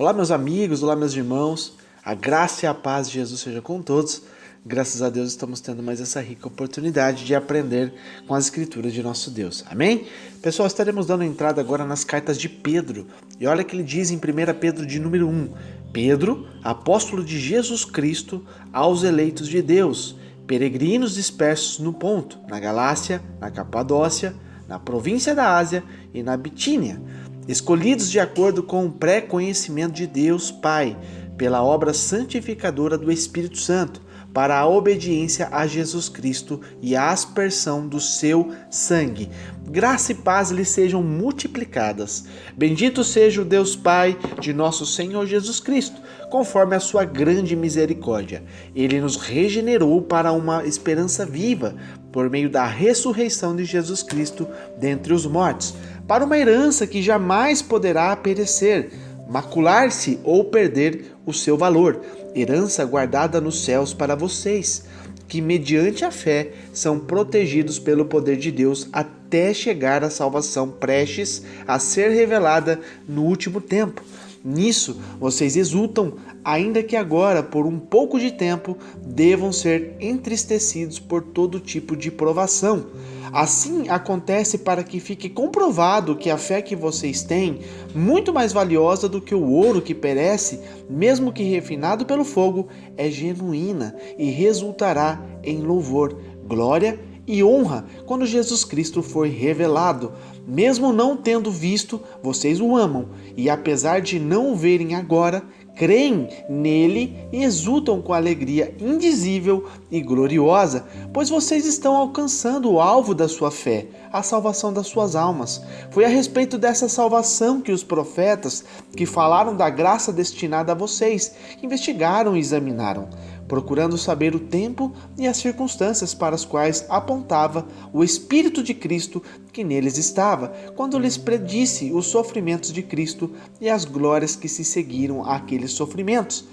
Olá, meus amigos, olá, meus irmãos. A graça e a paz de Jesus seja com todos. Graças a Deus estamos tendo mais essa rica oportunidade de aprender com as escrituras de nosso Deus. Amém? Pessoal, estaremos dando entrada agora nas cartas de Pedro. E olha que ele diz em 1 Pedro de número 1. Pedro, apóstolo de Jesus Cristo, aos eleitos de Deus, peregrinos dispersos no Ponto, na Galácia, na Capadócia, na província da Ásia e na Bitínia, escolhidos de acordo com o pré-conhecimento de Deus Pai, pela obra santificadora do Espírito Santo, para a obediência a Jesus Cristo e a aspersão do seu sangue. Graça e paz lhes sejam multiplicadas. Bendito seja o Deus Pai de nosso Senhor Jesus Cristo, conforme a sua grande misericórdia. Ele nos regenerou para uma esperança viva, por meio da ressurreição de Jesus Cristo dentre os mortos, para uma herança que jamais poderá perecer, macular-se ou perder o seu valor, herança guardada nos céus para vocês, que mediante a fé são protegidos pelo poder de Deus até chegar à salvação prestes a ser revelada no último tempo. Nisso vocês exultam, ainda que agora, por um pouco de tempo, devam ser entristecidos por todo tipo de provação. Assim acontece para que fique comprovado que a fé que vocês têm, muito mais valiosa do que o ouro que perece, mesmo que refinado pelo fogo, é genuína e resultará em louvor, glória e honra quando Jesus Cristo for revelado. Mesmo não tendo visto, vocês o amam, e apesar de não o verem agora, creem nele e exultam com alegria indizível e gloriosa, pois vocês estão alcançando o alvo da sua fé, a salvação das suas almas. Foi a respeito dessa salvação que os profetas, que falaram da graça destinada a vocês, investigaram e examinaram, procurando saber o tempo e as circunstâncias para as quais apontava o Espírito de Cristo que neles estava, quando lhes predisse os sofrimentos de Cristo e as glórias que se seguiram àqueles sofrimentos.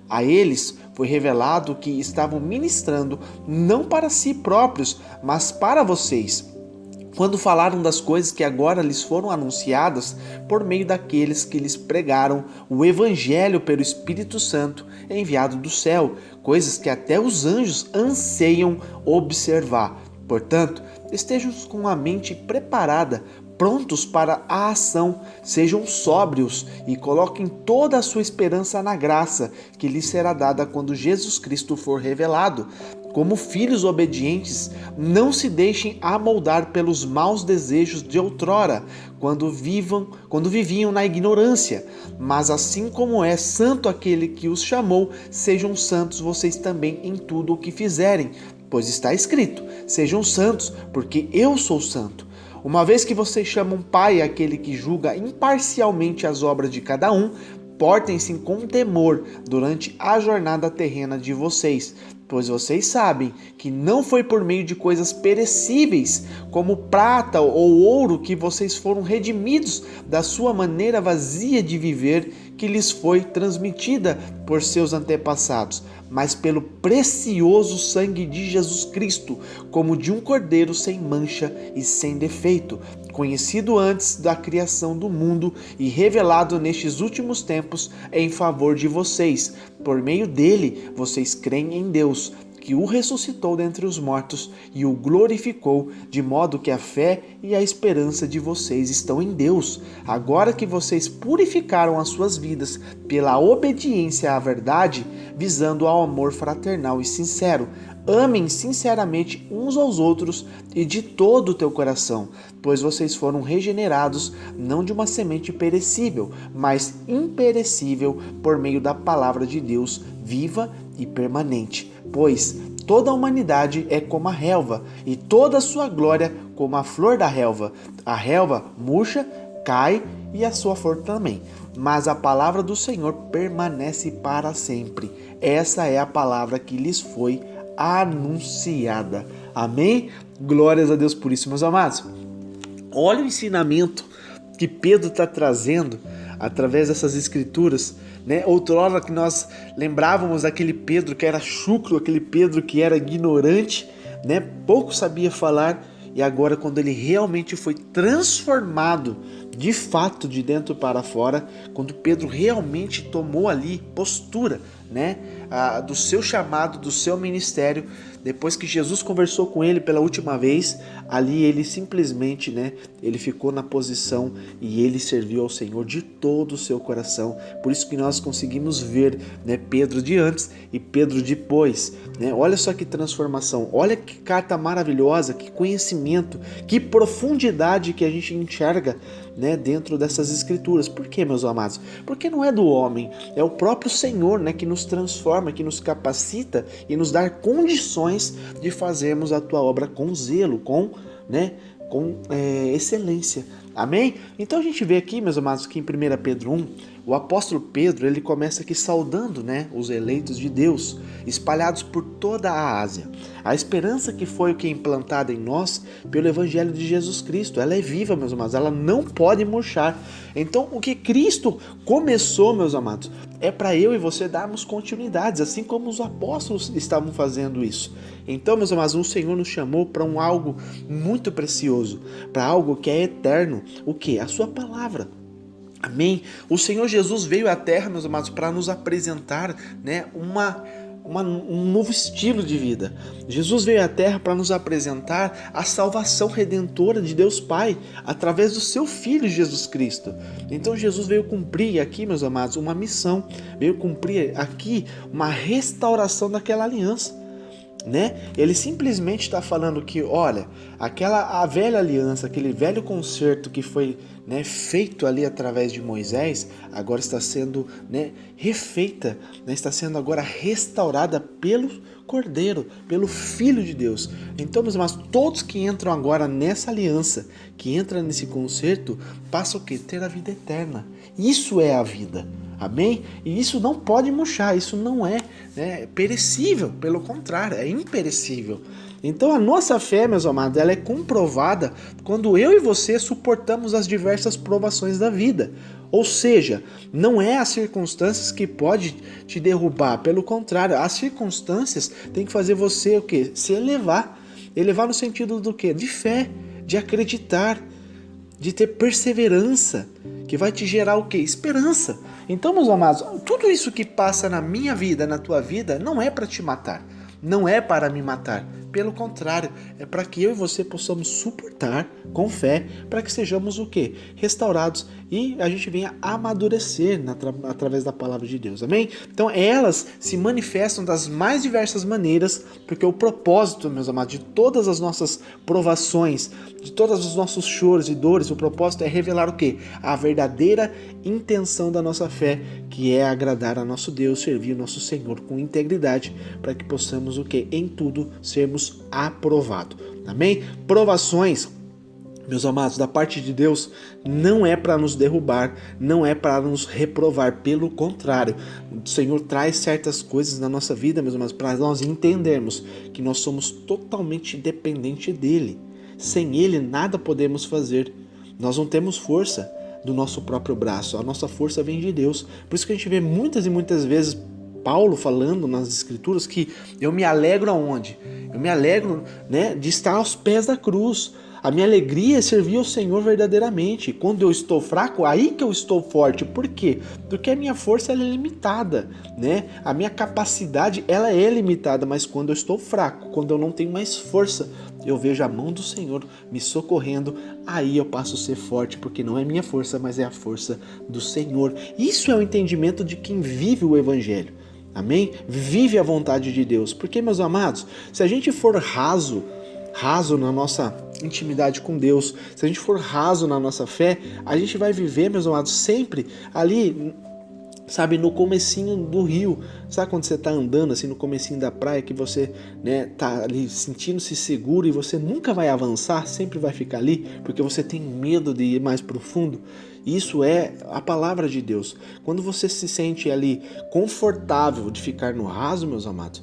A eles foi revelado que estavam ministrando não para si próprios, mas para vocês, quando falaram das coisas que agora lhes foram anunciadas por meio daqueles que lhes pregaram o Evangelho pelo Espírito Santo enviado do céu, coisas que até os anjos anseiam observar. Portanto, estejam com a mente preparada, prontos para a ação, sejam sóbrios e coloquem toda a sua esperança na graça que lhes será dada quando Jesus Cristo for revelado. Como filhos obedientes, não se deixem amoldar pelos maus desejos de outrora, quando viviam na ignorância. Mas assim como é santo aquele que os chamou, sejam santos vocês também em tudo o que fizerem. Pois está escrito, sejam santos, porque eu sou santo. Uma vez que vocês chamam Pai aquele que julga imparcialmente as obras de cada um, portem-se com temor durante a jornada terrena de vocês, pois vocês sabem que não foi por meio de coisas perecíveis, como prata ou ouro, que vocês foram redimidos da sua maneira vazia de viver que lhes foi transmitida por seus antepassados, mas pelo precioso sangue de Jesus Cristo, como de um cordeiro sem mancha e sem defeito, conhecido antes da criação do mundo e revelado nestes últimos tempos em favor de vocês. Por meio dele, vocês creem em Deus, que o ressuscitou dentre os mortos e o glorificou, de modo que a fé e a esperança de vocês estão em Deus. Agora que vocês purificaram as suas vidas pela obediência à verdade, visando ao amor fraternal e sincero, amem sinceramente uns aos outros e de todo o teu coração, pois vocês foram regenerados não de uma semente perecível, mas imperecível, por meio da palavra de Deus viva e permanente. Pois toda a humanidade é como a relva, e toda a sua glória como a flor da relva. A relva murcha, cai, e a sua flor também. Mas a palavra do Senhor permanece para sempre. Essa é a palavra que lhes foi anunciada. Amém? Glórias a Deus por isso, meus amados. Olha o ensinamento que Pedro está trazendo através dessas escrituras, né? Outrora que nós lembrávamos daquele Pedro que era chucro, aquele Pedro que era ignorante, né? Pouco sabia falar, e agora quando ele realmente foi transformado de fato, de dentro para fora, quando Pedro realmente tomou ali postura, né, do seu chamado, do seu ministério. Depois que Jesus conversou com ele pela última vez, ali ele simplesmente, né, ele ficou na posição e ele serviu ao Senhor de todo o seu coração. Por isso que nós conseguimos ver, né, Pedro de antes e Pedro depois, né? Olha só que transformação, olha que carta maravilhosa, que conhecimento, que profundidade que a gente enxerga, né, dentro dessas escrituras. Por quê, meus amados? Porque não é do homem, é o próprio Senhor, né, que nos transforma, que nos capacita e nos dá condições de fazermos a tua obra com zelo, com excelência. Amém? Então a gente vê aqui, meus amados, que em 1 Pedro 1, o apóstolo Pedro, ele começa aqui saudando, né, os eleitos de Deus, espalhados por toda a Ásia. A esperança que foi o que é implantada em nós pelo Evangelho de Jesus Cristo, ela é viva, meus amados, ela não pode murchar. Então o que Cristo começou, meus amados, é para eu e você darmos continuidades, assim como os apóstolos estavam fazendo isso. Então, meus amados, o Senhor nos chamou para algo muito precioso, para algo que é eterno. O que? A sua palavra. Amém? O Senhor Jesus veio à Terra, meus amados, para nos apresentar, né, um novo estilo de vida. Jesus veio à Terra para nos apresentar a salvação redentora de Deus Pai, através do seu Filho Jesus Cristo. Então Jesus veio cumprir aqui, meus amados, uma missão, veio cumprir aqui uma restauração daquela aliança. Né? Ele simplesmente está falando que, olha, a velha aliança, aquele velho concerto que foi, né, feito ali através de Moisés, agora está sendo, né, refeita, né, está sendo agora restaurada pelo Cordeiro, pelo Filho de Deus. Então, meus irmãos, todos que entram agora nessa aliança, que entram nesse concerto, passam o quê? Ter a vida eterna. Isso é a vida. Amém? E isso não pode murchar, isso não é, né, perecível, pelo contrário, é imperecível. Então a nossa fé, meus amados, ela é comprovada quando eu e você suportamos as diversas provações da vida. Ou seja, não é as circunstâncias que pode te derrubar, pelo contrário, as circunstâncias têm que fazer você o quê? Se elevar. Elevar no sentido do quê? De fé, de acreditar, de ter perseverança, que vai te gerar o quê? Esperança. Então, meus amados, tudo isso que passa na minha vida, na tua vida, não é para te matar, não é para me matar. Pelo contrário, é para que eu e você possamos suportar com fé, para que sejamos o quê? Restaurados e a gente venha amadurecer através da palavra de Deus, amém? Então elas se manifestam das mais diversas maneiras, porque o propósito, meus amados, de todas as nossas provações, de todos os nossos choros e dores, o propósito é revelar o quê? A verdadeira intenção da nossa fé, que é agradar a nosso Deus, servir o nosso Senhor com integridade, para que possamos o quê? Em tudo sermos aprovados, amém? Provações, meus amados, da parte de Deus, não é para nos derrubar, não é para nos reprovar, pelo contrário, o Senhor traz certas coisas na nossa vida, meus amados, para nós entendermos que nós somos totalmente dependentes dEle. Sem Ele nada podemos fazer, nós não temos força do nosso próprio braço, a nossa força vem de Deus. Por isso que a gente vê muitas e muitas vezes Paulo falando nas escrituras que eu me alegro aonde? Eu me alegro, né, de estar aos pés da cruz. A minha alegria é servir ao Senhor verdadeiramente. Quando eu estou fraco, aí que eu estou forte. Por quê? Porque a minha força ela é limitada, né? A minha capacidade ela é limitada, mas quando eu estou fraco, quando eu não tenho mais força, eu vejo a mão do Senhor me socorrendo, aí eu passo a ser forte, porque não é minha força, mas é a força do Senhor. Isso é o entendimento de quem vive o Evangelho. Amém? Vive a vontade de Deus. Porque, meus amados, se a gente for raso na nossa intimidade com Deus, se a gente for raso na nossa fé, a gente vai viver, meus amados, sempre ali, sabe, no comecinho do rio. Sabe quando você tá andando assim no comecinho da praia, que você, né, tá ali sentindo-se seguro e você nunca vai avançar, sempre vai ficar ali, porque você tem medo de ir mais profundo? Isso é a palavra de Deus. Quando você se sente ali confortável de ficar no raso, meus amados,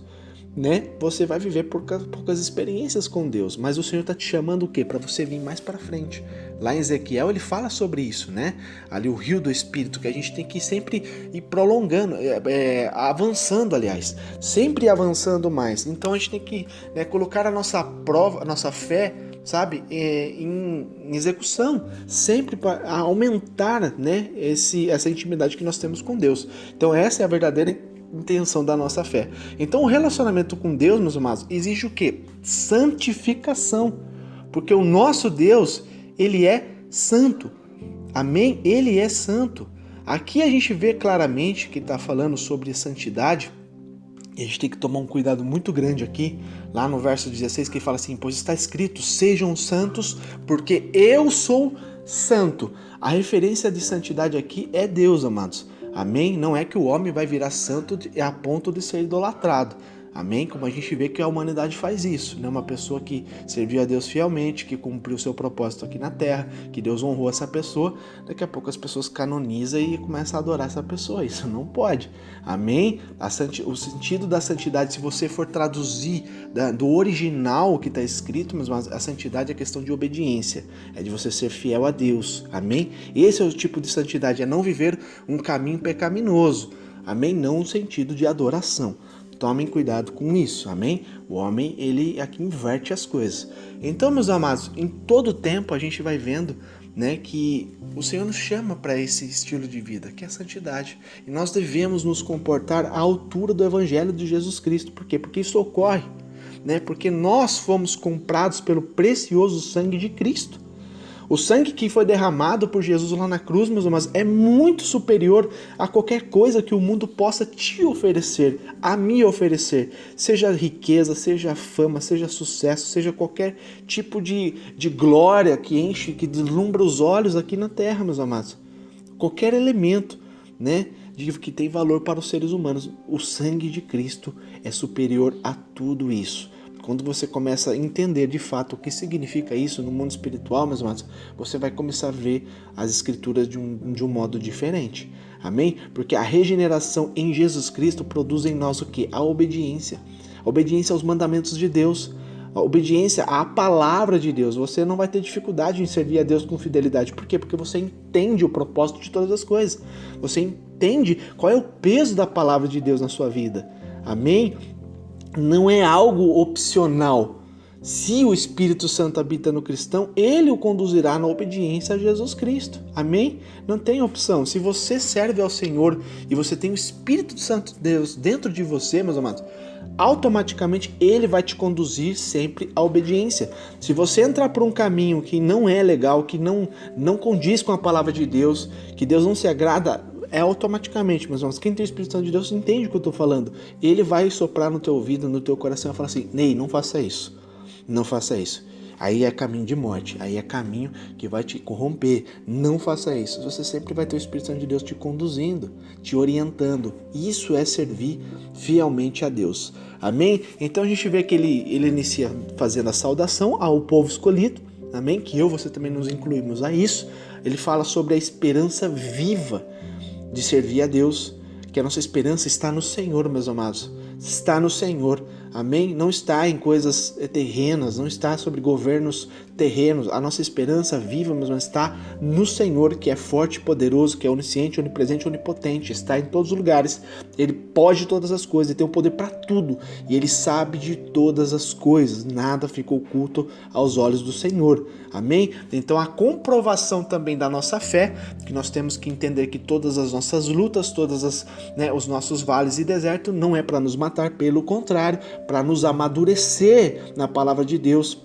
né, você vai viver poucas experiências com Deus, mas o Senhor está te chamando o quê? Para você vir mais para frente. Lá em Ezequiel ele fala sobre isso, né? Ali o rio do Espírito, que a gente tem que sempre ir prolongando, avançando, aliás, sempre avançando mais. Então a gente tem que, né, colocar a nossa prova, a nossa fé sabe, em execução, sempre para aumentar, né, essa intimidade que nós temos com Deus. Então essa é a verdadeira intenção da nossa fé. Então o relacionamento com Deus, meus amados, exige o quê? Santificação. Porque o nosso Deus, ele é santo. Amém? Ele é santo. Aqui a gente vê claramente que está falando sobre santidade. E a gente tem que tomar um cuidado muito grande aqui, lá no verso 16, que fala assim: pois está escrito, sejam santos, porque eu sou santo. A referência de santidade aqui é Deus, amados. Amém? Não é que o homem vai virar santo a ponto de ser idolatrado. Amém? Como a gente vê que a humanidade faz isso, né? Uma pessoa que serviu a Deus fielmente, que cumpriu o seu propósito aqui na terra, que Deus honrou essa pessoa, daqui a pouco as pessoas canonizam e começam a adorar essa pessoa. Isso não pode. Amém? O sentido da santidade, se você for traduzir do original que está escrito, mas a santidade é questão de obediência, é de você ser fiel a Deus. Amém? Esse é o tipo de santidade, é não viver um caminho pecaminoso. Amém? Não no sentido de adoração. Tomem cuidado com isso, amém? O homem, ele aqui inverte as coisas. Então, meus amados, em todo tempo a gente vai vendo, né, que o Senhor nos chama para esse estilo de vida, que é a santidade. E nós devemos nos comportar à altura do Evangelho de Jesus Cristo. Por quê? Porque isso ocorre, né? Porque nós fomos comprados pelo precioso sangue de Cristo. O sangue que foi derramado por Jesus lá na cruz, meus amados, é muito superior a qualquer coisa que o mundo possa te oferecer, a me oferecer. Seja riqueza, seja fama, seja sucesso, seja qualquer tipo de glória que enche, que deslumbra os olhos aqui na terra, meus amados. Qualquer elemento, né, que tem valor para os seres humanos. O sangue de Cristo é superior a tudo isso. Quando você começa a entender de fato o que significa isso no mundo espiritual, meus amados, você vai começar a ver as escrituras de um modo diferente. Amém? Porque a regeneração em Jesus Cristo produz em nós o quê? A obediência. A obediência aos mandamentos de Deus. A obediência à palavra de Deus. Você não vai ter dificuldade em servir a Deus com fidelidade. Por quê? Porque você entende o propósito de todas as coisas. Você entende qual é o peso da palavra de Deus na sua vida. Amém? Não é algo opcional. Se o Espírito Santo habita no cristão, ele o conduzirá na obediência a Jesus Cristo. Amém? Não tem opção. Se você serve ao Senhor e você tem o Espírito Santo de Deus dentro de você, meus amados, automaticamente ele vai te conduzir sempre à obediência. Se você entrar por um caminho que não é legal, que não condiz com a palavra de Deus, que Deus não se agrada, é automaticamente, meus irmãos, quem tem o Espírito Santo de Deus entende o que eu estou falando. Ele vai soprar no teu ouvido, no teu coração e falar assim: Ney, não faça isso, não faça isso. Aí é caminho de morte, aí é caminho que vai te corromper. Não faça isso. Você sempre vai ter o Espírito Santo de Deus te conduzindo, te orientando. Isso é servir fielmente a Deus. Amém? Então a gente vê que ele inicia fazendo a saudação ao povo escolhido. Amém? Que você também nos incluímos a isso. Ele fala sobre a esperança viva de servir a Deus, que a nossa esperança está no Senhor, meus amados. Está no Senhor, amém? Não está em coisas terrenas, não está sobre governos terrenos. A nossa esperança viva, mas está no Senhor, que é forte e poderoso, que é onisciente, onipresente e onipotente. Está em todos os lugares. Ele pode todas as coisas, ele tem o poder para tudo. E ele sabe de todas as coisas. Nada fica oculto aos olhos do Senhor. Amém? Então a comprovação também da nossa fé, que nós temos que entender que todas as nossas lutas, os nossos vales e desertos, não é para nos matar, pelo contrário, para nos amadurecer na palavra de Deus,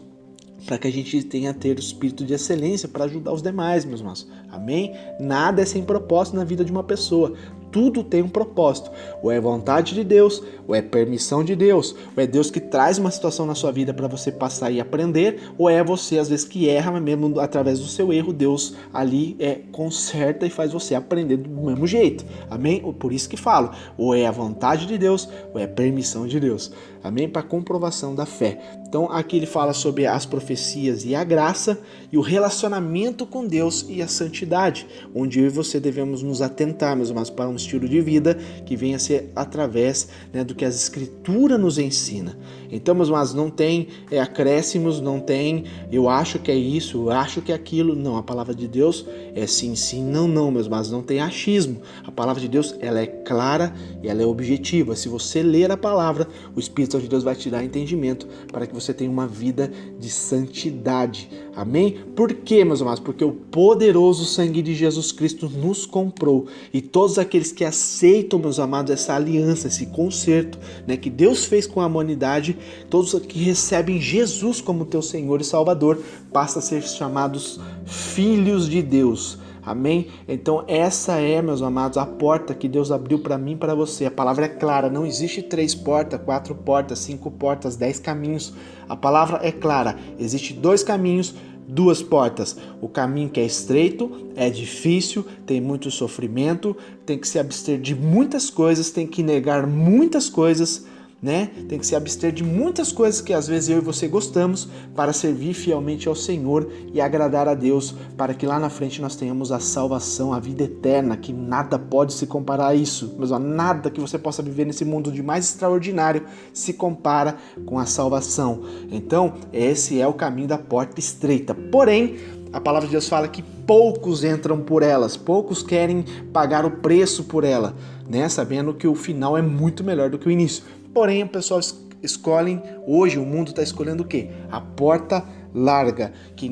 para que a gente tenha a ter o espírito de excelência para ajudar os demais, meus irmãos. Amém? Nada é sem propósito na vida de uma pessoa. Tudo tem um propósito. Ou é vontade de Deus, ou é permissão de Deus, ou é Deus que traz uma situação na sua vida para você passar e aprender, ou é você às vezes que erra, mas mesmo através do seu erro, Deus ali conserta e faz você aprender do mesmo jeito. Amém? Por isso que falo, ou é a vontade de Deus, ou é a permissão de Deus. Amém? Para comprovação da fé. Então aqui ele fala sobre as profecias e a graça e o relacionamento com Deus e a santidade, onde eu e você devemos nos atentar, meus irmãos, para um estilo de vida que venha a ser através, né, do que as Escrituras nos ensina. Então, meus amados, não tem acréscimos, não tem eu acho que é isso, eu acho que é aquilo. Não, a palavra de Deus é sim, sim, não, não, meus amados, não tem achismo. A palavra de Deus, ela é clara e ela é objetiva. Se você ler a palavra, o Espírito de Deus vai te dar entendimento para que você tenha uma vida de santidade. Amém? Por quê, meus amados? Porque o poderoso sangue de Jesus Cristo nos comprou. E todos aqueles que aceitam, meus amados, essa aliança, esse concerto, né, que Deus fez com a humanidade, todos que recebem Jesus como teu Senhor e Salvador, passam a ser chamados filhos de Deus. Amém? Então essa é, meus amados, a porta que Deus abriu para mim e para você. A palavra é clara, não existe 3 portas, 4 portas, 5 portas, 10 caminhos. A palavra é clara, existe 2 caminhos, 2 portas. O caminho que é estreito, é difícil, tem muito sofrimento, tem que se abster de muitas coisas, tem que negar muitas coisas, né? Tem que se abster de muitas coisas que às vezes eu e você gostamos para servir fielmente ao Senhor e agradar a Deus, para que lá na frente nós tenhamos a salvação, a vida eterna, que nada pode se comparar a isso. Mas nada que você possa viver nesse mundo de mais extraordinário se compara com a salvação. Então, esse é o caminho da porta estreita. Porém, a palavra de Deus fala que poucos entram por elas, poucos querem pagar o preço por ela, né? Sabendo que o final é muito melhor do que o início. Porém, o pessoal escolhe, hoje o mundo está escolhendo o quê? A porta larga, que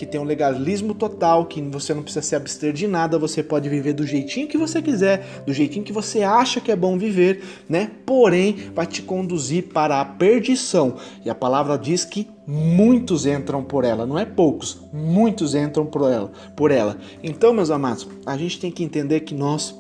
tem um legalismo total, que você não precisa se abster de nada, você pode viver do jeitinho que você quiser, do jeitinho que você acha que é bom viver, né? Porém, vai te conduzir para a perdição. E a palavra diz que muitos entram por ela, não é poucos, muitos entram por ela. Então, meus amados, a gente tem que entender que nós,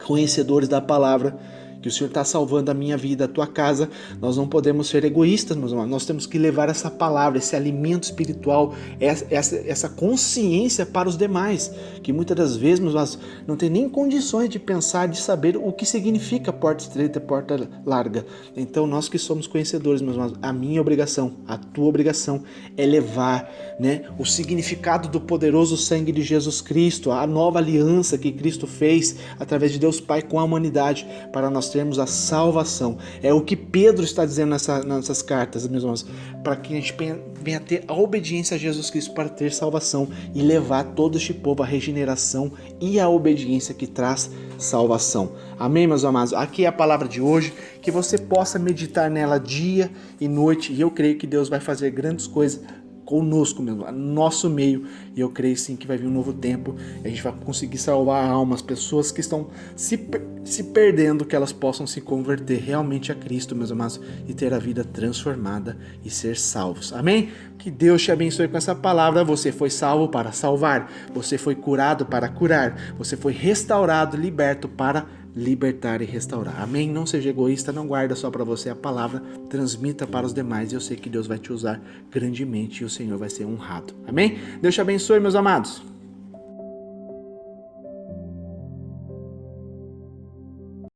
conhecedores da palavra, que o Senhor está salvando a minha vida, a tua casa, nós não podemos ser egoístas, meus amados. Nós temos que levar essa palavra, esse alimento espiritual, essa consciência para os demais, que muitas das vezes, meus amados, não tem nem condições de pensar, de saber o que significa porta estreita e porta larga. Então, nós que somos conhecedores, meus amados, a minha obrigação, a tua obrigação é levar, né, o significado do poderoso sangue de Jesus Cristo, a nova aliança que Cristo fez através de Deus Pai com a humanidade, para nós termos a salvação. É o que Pedro está dizendo nessas cartas, meus irmãos, para que a gente venha ter a obediência a Jesus Cristo para ter salvação e levar todo este povo à regeneração e à obediência que traz salvação. Amém, meus amados? Aqui é a palavra de hoje, que você possa meditar nela dia e noite, e eu creio que Deus vai fazer grandes coisas conosco mesmo, no nosso meio, e eu creio sim que vai vir um novo tempo, e a gente vai conseguir salvar almas, pessoas que estão se perdendo, que elas possam se converter realmente a Cristo, meus amados, e ter a vida transformada e ser salvos. Amém? Que Deus te abençoe com essa palavra. Você foi salvo para salvar, você foi curado para curar, você foi restaurado, liberto para libertar e restaurar. Amém? Não seja egoísta, não guarda só para você a palavra, transmita para os demais, e eu sei que Deus vai te usar grandemente e o Senhor vai ser honrado. Amém? Deus te abençoe, meus amados.